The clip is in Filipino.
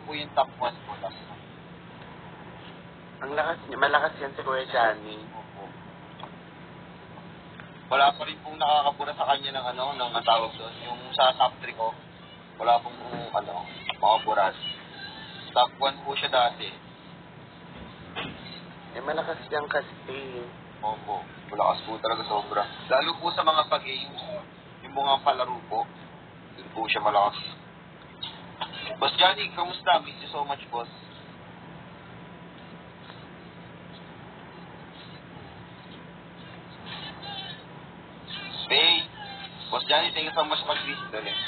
po yung top 1 po. Ang lakas niya, malakas yan si Kuya Johnny. Opo. Wala pa rin pong nakakabura sa kanya ng ng tawag doon. Yung sa top 3 ko, wala pong makaburas. Top 1 po siya dati. Eh, malakas yan kasi. Opo. Malakas po talaga sobra. Lalo po sa mga pag-games, yung mga palaro po, yun po siya malakas. Boss Johnny, kamusta? Miss you so much, boss. Hey, Boss Johnny, thank you so much for mag-visit ulit.